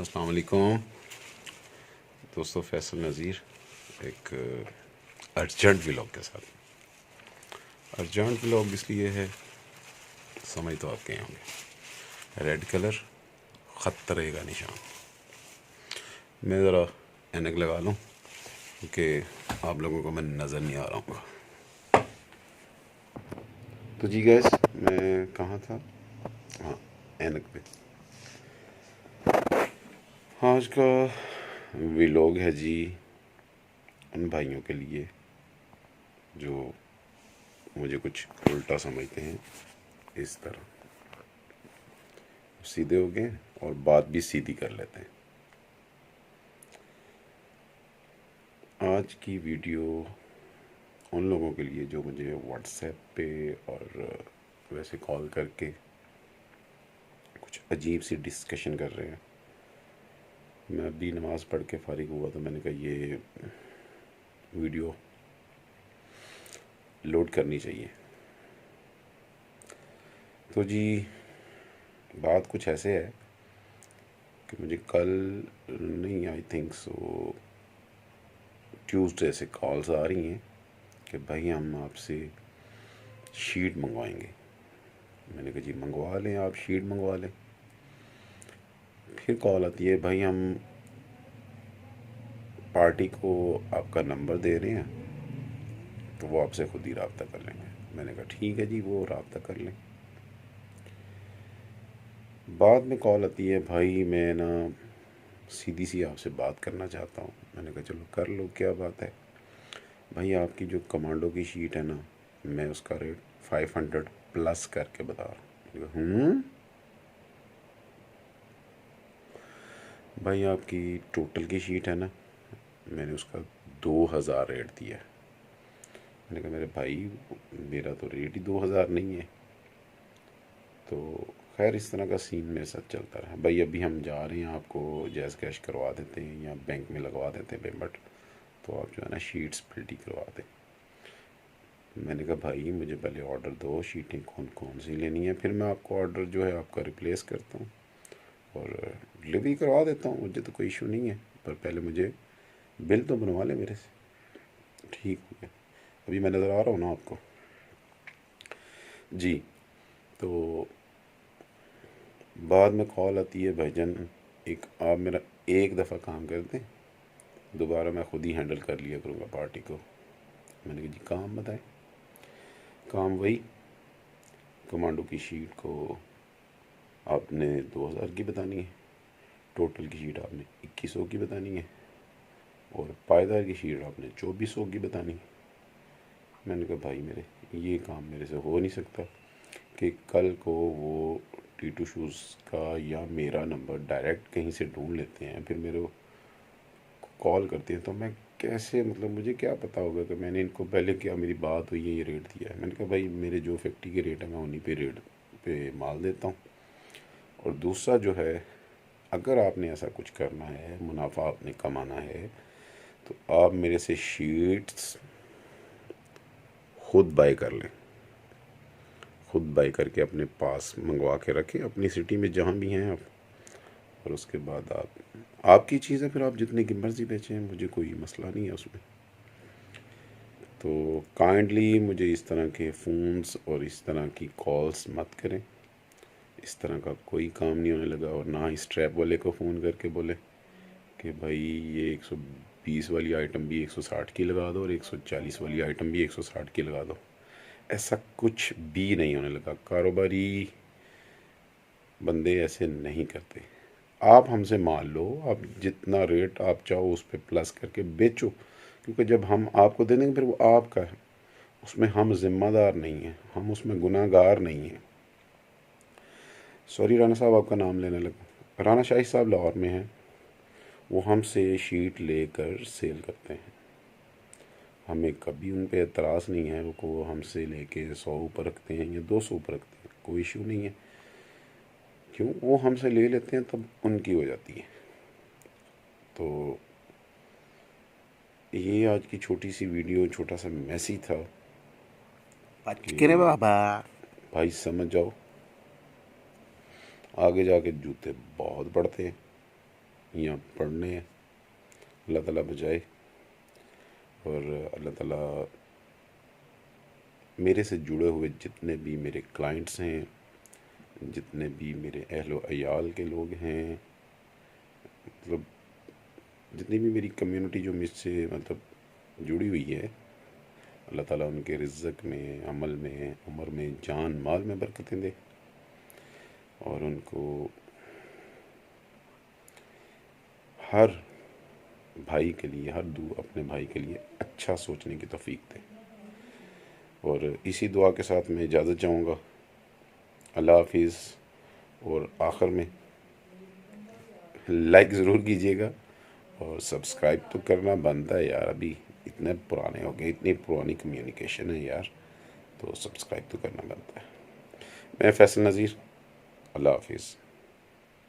अस्सलाम वालेकुम दोस्तों, फैसल नज़ीर एक अर्जेंट व्लॉग के साथ। अर्जेंट व्लॉग इसलिए है, समझ तो आपके यहाँ होंगे। रेड कलर ख़तरे का निशान। मैं ज़रा ऐनक लगा लूँ क्योंकि आप लोगों को मैं नज़र नहीं आ रहा हूँ। तो जी गैस, मैं कहाँ था? हाँ, ऐनक पे। आज का व्लॉग है जी उन भाइयों के लिए जो मुझे कुछ उल्टा समझते हैं। इस तरह सीधे हो गए और बात भी सीधी कर लेते हैं। आज की वीडियो उन लोगों के लिए जो मुझे व्हाट्सएप पे और वैसे कॉल करके कुछ अजीब सी डिस्कशन कर रहे हैं। मैं अभी नमाज़ पढ़ के फ़ारिग हुआ तो मैंने कहा ये वीडियो लोड करनी चाहिए। तो जी बात कुछ ऐसे है कि मुझे कल नहीं, आई थिंक सो ट्यूसडे से कॉल्स आ रही हैं कि भाई हम आपसे शीट मंगवाएंगे। मैंने कहा जी मंगवा लें, आप शीट मंगवा लें। फिर कॉल आती है, भाई हम पार्टी को आपका नंबर दे रहे हैं तो वो आपसे खुद ही रब्ता कर लेंगे। मैंने कहा ठीक है जी, वो रब्ता कर लें। बाद में कॉल आती है, भाई मैं ना सीधी सी आपसे बात करना चाहता हूँ। मैंने कहा चलो कर लो, क्या बात है। भाई आपकी जो कमांडो की शीट है ना, मैं उसका रेट 500 प्लस करके बता रहा हूँ। भाई आपकी टोटल की शीट है ना, मैंने उसका 2000 रेट दिया है। मैंने कहा मेरे भाई मेरा तो रेट ही 2000 नहीं है। तो खैर इस तरह का सीन मेरे साथ चलता रहा। भाई अभी हम जा रहे हैं, आपको जैस कैश करवा देते हैं या बैंक में लगवा देते हैं पेमेंट, तो आप जो है ना शीट्स पलटी करवा दें। मैंने कहा भाई मुझे पहले ऑर्डर दो, शीटें कौन कौन सी लेनी है, फिर मैं आपको ऑर्डर जो है आपका रिप्लेस करता हूँ और डिलीवरी करवा देता हूँ। मुझे तो कोई इशू नहीं है, पर पहले मुझे बिल तो बनवा ले मेरे से। ठीक हो गया, अभी मैं नज़र आ रहा हूँ ना आपको जी। तो बाद में कॉल आती है, भाईजान एक आप मेरा एक दफ़ा काम कर दें, दोबारा मैं खुद ही हैंडल कर लिया करूँगा पार्टी को। मैंने कहा जी काम बताएं। काम वही, कमांडो की शीट को आपने 2000 की बतानी है, टोटल की शीट आपने 2100 की बतानी है और पायदार की शीट आपने 2400 की बतानी है। मैंने कहा भाई मेरे ये काम मेरे से हो नहीं सकता कि कल को वो टी2 शूज़ का या मेरा नंबर डायरेक्ट कहीं से ढूंढ लेते हैं, फिर मेरे कॉल करते हैं, तो मैं कैसे, मतलब मुझे क्या पता होगा कि मैंने इनको पहले क्या मेरी बात हुई है, ये रेट दिया है। मैंने कहा भाई मेरे जो फैक्ट्री के रेट है मैं उन्हीं पे रेट पे माल देता हूँ। और दूसरा जो है, अगर आपने ऐसा कुछ करना है, मुनाफा आपने कमाना है, तो आप मेरे से शीट्स खुद बाय कर लें, खुद बाय करके अपने पास मंगवा के रखें अपनी सिटी में जहाँ भी हैं आप। और उसके बाद आपकी चीज़ है, फिर आप जितने की मर्ज़ी बेचें, मुझे कोई मसला नहीं है उसमें। तो काइंडली मुझे इस तरह के फ़ोन्स और इस तरह की कॉल्स मत करें। इस तरह का कोई काम नहीं होने लगा। और ना इस ट्रैप वाले को फ़ोन करके बोले कि भाई ये 120 वाली आइटम भी 160 की लगा दो और 140 वाली आइटम भी 160 की लगा दो। ऐसा कुछ भी नहीं होने लगा। कारोबारी बंदे ऐसे नहीं करते। आप हमसे मान लो, आप जितना रेट आप चाहो उस पर प्लस करके बेचो, क्योंकि जब हम आपको दे देंगे फिर वो आपका है, उसमें हम ज़िम्मेदार नहीं हैं, हम उसमें गुनाहगार नहीं हैं। सॉरी राना साहब आपका नाम लेने लगा। राना शाही साहब लाहौर में हैं, वो हमसे शीट लेकर सेल करते हैं। हमें कभी उन पर एतराज़ नहीं है। वो हमसे लेके 100 ऊपर रखते हैं या 200 ऊपर रखते हैं, कोई इशू नहीं है। क्यों, वो हमसे ले लेते हैं तब उनकी हो जाती है। तो ये आज की छोटी सी वीडियो, छोटा सा मैसेज था किरे कि बाबा भाई समझ जाओ, आगे जाके जूते बहुत पड़ते हैं। या पढ़ने हैं। अल्लाह ताला बचाए और अल्लाह ताला मेरे से जुड़े हुए जितने भी मेरे क्लाइंट्स हैं, जितने भी मेरे अहलो अयाल के लोग हैं, मतलब जितनी भी मेरी कम्युनिटी जो मुझसे मतलब जुड़ी हुई है, अल्लाह ताला उनके रिज़्क़ में, अमल में, उम्र में, जान माल में बरकतें दे और उनको हर भाई के लिए, हर अपने भाई के लिए अच्छा सोचने की तौफीक दे। और इसी दुआ के साथ मैं इजाज़त चाहूँगा। अल्लाह हाफिज़। और आखिर में लाइक ज़रूर कीजिएगा और सब्सक्राइब तो करना बनता है यार, अभी इतने पुराने हो गए, इतनी पुरानी कम्युनिकेशन है यार, तो सब्सक्राइब तो करना बनता है। मैं फैसल नज़ीर, अल्लाह हाफिज़।